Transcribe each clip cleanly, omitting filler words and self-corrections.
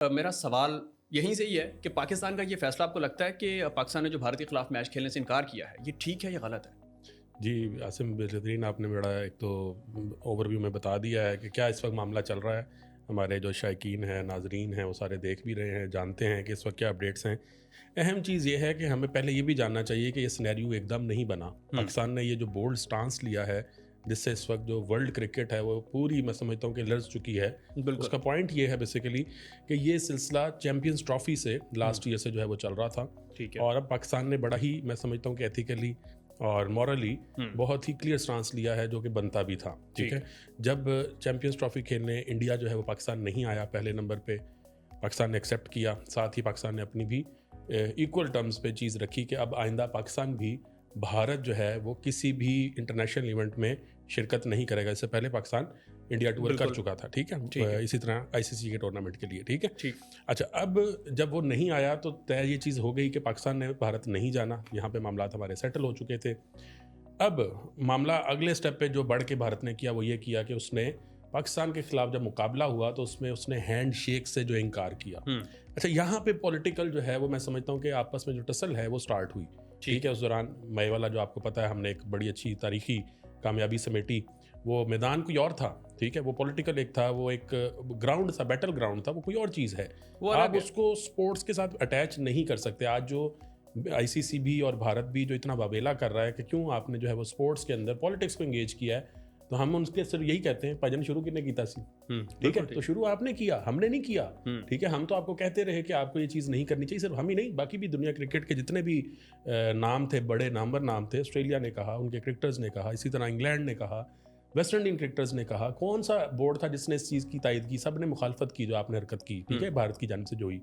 मेरा सवाल यहीं से ही है कि पाकिस्तान का ये फैसला आपको लगता है कि पाकिस्तान ने जो भारत के खिलाफ मैच खेलने से इनकार किया है, ये ठीक है या गलत है? जी, आसिम बेहतरीन आपने बड़ा एक तो ओवरव्यू में बता दिया है कि क्या इस वक्त मामला चल रहा है। हमारे जो शायकीन हैं, नाजरीन हैं, वो सारे देख भी रहे हैं, जानते हैं कि इस वक्त क्या अपडेट्स हैं। अहम चीज़ ये है कि हमें पहले ये भी जानना चाहिए कि ये सिनेरियो एकदम नहीं बना। पाकिस्तान ने ये जो बोल्ड स्टांस लिया है, जिससे इस वक्त जो वर्ल्ड क्रिकेट है वो पूरी, मैं समझता हूँ कि लर्ज चुकी है। बिल्कुल। उसका पॉइंट ये है बेसिकली कि ये सिलसिला चैम्पियंस ट्रॉफी से लास्ट ईयर से जो है वो चल रहा था। ठीक है। और अब पाकिस्तान ने बड़ा ही, मैं समझता हूँ कि एथिकली और मॉरली बहुत ही क्लियर स्टांस लिया है, जो कि बनता भी था। ठीक है, जब चैम्पियंस ट्रॉफी खेलने इंडिया जो है वो पाकिस्तान नहीं आया पहले नंबर पे, पाकिस्तान ने एक्सेप्ट किया। साथ ही पाकिस्तान ने अपनी भी इक्वल टर्म्स पे चीज़ रखी कि अब आइंदा पाकिस्तान भी भारत जो है वो किसी भी इंटरनेशनल इवेंट में शिरकत नहीं करेगा। इससे पहले पाकिस्तान इंडिया टूर कर चुका था। ठीक है, इसी तरह आईसीसी के टूर्नामेंट के लिए। ठीक है, ठीक। अच्छा, अब जब वो नहीं आया तो तय ये चीज़ हो गई कि पाकिस्तान ने भारत नहीं जाना। यहाँ पे मामला हमारे सेटल हो चुके थे। अब मामला अगले स्टेप पे जो बढ़ के भारत ने किया वो ये किया कि उसने पाकिस्तान के खिलाफ जब मुकाबला हुआ तो उसमें उसने हैंड शेक से जो इनकार किया। अच्छा, यहाँ पे पॉलिटिकल जो है वो मैं समझता हूँ कि आपस में जो टसल है वो स्टार्ट हुई। ठीक है, उस दौरान मई वाला जो आपको पता है, हमने एक बड़ी अच्छी तारीखी कामयाबी समेटी। वो मैदान कोई और था। ठीक है, वो पॉलिटिकल एक था, वो एक ग्राउंड था, बैटल ग्राउंड था, वो कोई और चीज़ है। आप उसको स्पोर्ट्स के साथ अटैच नहीं कर सकते। आज जो आईसीसी भी और भारत भी जो इतना वावेला कर रहा है कि क्यों आपने जो है वो स्पोर्ट्स के अंदर पॉलिटिक्स को एंगेज किया है, तो हम उनके सिर्फ यही कहते हैं, भजन शुरू किसने कीता सी। ठीक है, तो शुरू आपने किया, हमने नहीं किया। ठीक है, हम तो आपको कहते रहे कि आपको ये चीज़ नहीं करनी चाहिए। सिर्फ हम ही नहीं, बाकी भी दुनिया क्रिकेट के जितने भी नाम थे, बड़े नामवर नाम थे, ऑस्ट्रेलिया ने कहा, उनके क्रिकेटर्स ने कहा, इसी तरह इंग्लैंड ने कहा, वेस्ट इंडीज क्रिकेटर्स ने कहा। कौन सा बोर्ड था जिसने इस चीज़ की तायद की? सब ने मुखालफत की जो आपने हरकत की। ठीक है, भारत की जानिब से जो हुई।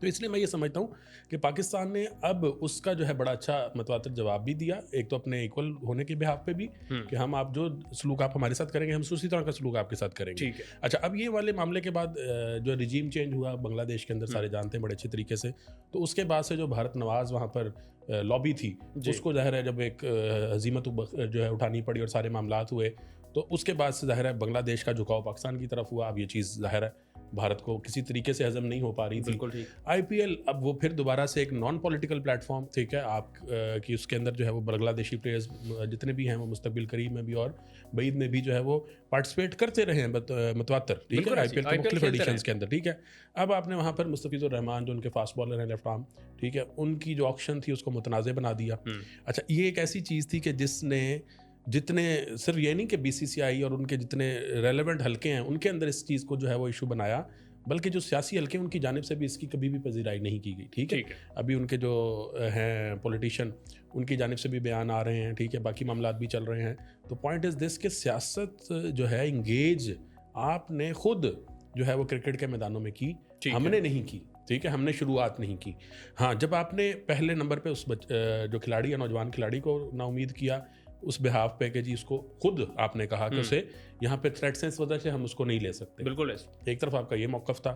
तो इसलिए मैं ये समझता हूँ कि पाकिस्तान ने अब उसका जो है बड़ा अच्छा मतवातर जवाब भी दिया। एक तो अपने इक्वल होने के बिहाफ पे भी कि हम, आप जो सलूक आप हमारे साथ करेंगे, हम उसी तरह का सलूक आपके साथ करेंगे। ठीक है। अच्छा, अब ये वाले मामले के बाद जो रिजीम चेंज हुआ बांग्लादेश के अंदर, सारे जानते हैं बड़े अच्छे तरीके से। तो उसके बाद से जो भारत नवाज वहाँ पर लॉबी थी, उसको ज़ाहिर है जब एक हजीमत जो है उठानी पड़ी और सारे मामलात हुए, तो उसके बाद से ज़ाहिर है बांग्लादेश का झुकाव पाकिस्तान की तरफ हुआ। अब ये चीज़ ज़ाहिर है भारत को किसी तरीके से हजम नहीं हो पा रही थी। बिल्कुल ठीक। आईपीएल अब वो फिर दोबारा से एक नॉन पॉलिटिकल प्लेटफॉर्म, ठीक है, आप कि उसके अंदर जो है वो बांग्लादेशी प्लेयर्स जितने भी हैं वो मुस्तकबिल करीब में भी और बईद में भी जो है वो पार्टिसिपेट करते रहे हैं मतवातर। ठीक है, आईपीएल के मुख्तलिफ एडिशंस के अंदर। ठीक है, अब आपने वहाँ पर मुस्तफिजुर रहमान जो उनके फास्ट बॉलर हैं, लेफ्ट आर्म, ठीक है, उनकी जो ऑक्शन थी उसको मुतनाज़ बना दिया। अच्छा, ये एक ऐसी चीज़ थी कि जिसने जितने, सिर्फ ये नहीं कि बीसीसीआई और उनके जितने रेलेवेंट हल्के हैं उनके अंदर इस चीज़ को जो है वो इशू बनाया, बल्कि जो सियासी हल्के हैं उनकी जानिब से भी इसकी कभी भी पजीराई नहीं की गई। ठीक है, अभी उनके जो हैं पॉलिटिशियन, उनकी जानिब से भी बयान आ रहे हैं। ठीक है, बाकी मामला भी चल रहे हैं। तो पॉइंट इज़ दिस कि सियासत जो है इंगेज आपने खुद जो है वो क्रिकेट के मैदानों में की, हमने नहीं की। ठीक है, हमने शुरुआत नहीं की। हाँ, जब आपने पहले नंबर पे उस जो खिलाड़ी या नौजवान खिलाड़ी को नाउमीद किया उस बिहाफ पे कि जी उसको खुद आपने कहा कि उसे यहाँ पे थ्रेट्स हैं, इस वजह से हम उसको नहीं ले सकते। बिल्कुल। एक तरफ आपका ये मौकफ था,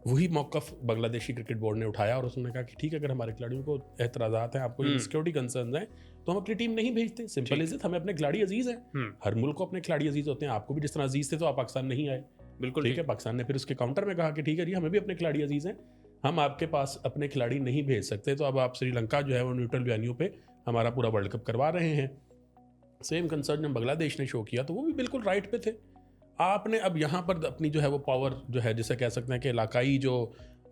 वही मौकफ बांग्लादेशी क्रिकेट बोर्ड ने उठाया और उसने कहा कि ठीक है, अगर हमारे खिलाड़ियों को एतराज़ात हैं, आपको सिक्योरिटी कंसर्न हैं, तो हम अपनी टीम नहीं भेजते। सिंपल इज इट, हमें अपने खिलाड़ी अजीज़ हैं। हर मुल्क को अपने खिलाड़ी अजीज़ होते हैं। आपको भी जिस तरह अजीज़ थे तो आप पाकिस्तान नहीं आए। बिल्कुल ठीक है, पाकिस्तान ने फिर उसके काउंटर में कहा कि ठीक है जी, हमें भी अपने खिलाड़ी अजीज़ हैं, हम आपके पास अपने खिलाड़ी नहीं भेज सकते, तो अब आप श्रीलंका जो है वो न्यूट्रल वेन्यू पे हमारा पूरा वर्ल्ड कप करवा रहे हैं। सेम कंसर्न जब बांग्लादेश ने शो किया तो वो भी बिल्कुल राइट पे थे। आपने अब यहाँ पर अपनी जो है वो पावर जो है, जिसे कह सकते हैं कि इलाकाई जो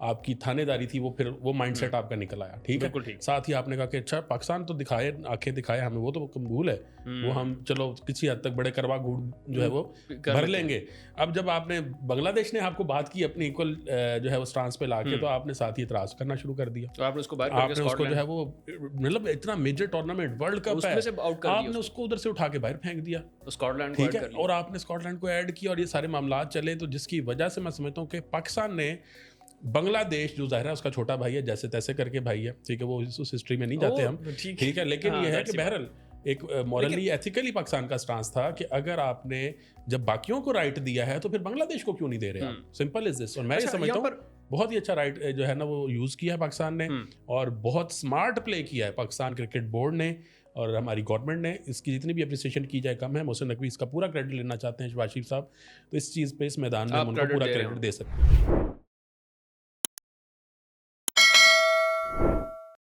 आपकी थानेदारी थी, वो फिर वो माइंडसेट आपका निकल आया। ठीक है, साथ ही आपने कहा कि अच्छा, पाकिस्तान तो दिखाए, आंखें दिखाए हमें, वो तो कबूल है, वो हम चलो किसी हद तक बड़े करवा घूट जो है वो भर लेंगे। अब जब आपने बांग्लादेश ने आपको बात की अपनी इक्वल जो है वो स्टांस पे लाके, तो आपने साथ ही इतराज करना शुरू कर दिया। तो आपने उसको जो है वो, मतलब इतना मेजर टूर्नामेंट वर्ल्ड कप है, आपने उसको उधर से उठा के बाहर फेंक दिया, स्कॉटलैंड। ठीक है, और आपने स्कॉटलैंड को ऐड किया और ये सारे मामला चले, तो जिसकी वजह से मैं समझता हूँ कि पाकिस्तान ने बांग्लादेश जो ज़ाहिर है उसका छोटा भाई है, जैसे तैसे करके भाई है, ठीक है, वो उस हिस्ट्री में नहीं जाते हम। ठीक है, लेकिन ये है कि बहरहाल एक मॉरली एथिकली पाकिस्तान का स्टांस था कि अगर आपने जब बाकियों को राइट दिया है तो फिर बांग्लादेश को क्यों नहीं दे रहे आप? Simple is this. और मैं ये समझता हूँ बहुत ही अच्छा राइट जो है ना वो यूज़ किया है पाकिस्तान ने, और बहुत स्मार्ट प्ले किया है पाकिस्तान क्रिकेट बोर्ड ने और हमारी गवर्नमेंट ने। इसकी जितनी भी अप्रिसिएशन की जाए कम है। मोहसिन नकवी इसका पूरा क्रेडिट लेना चाहते हैं, शहबाज शरीफ साहब, तो इस चीज़ पे, इस मैदान में हम उनको पूरा क्रेडिट दे सकते हैं। है।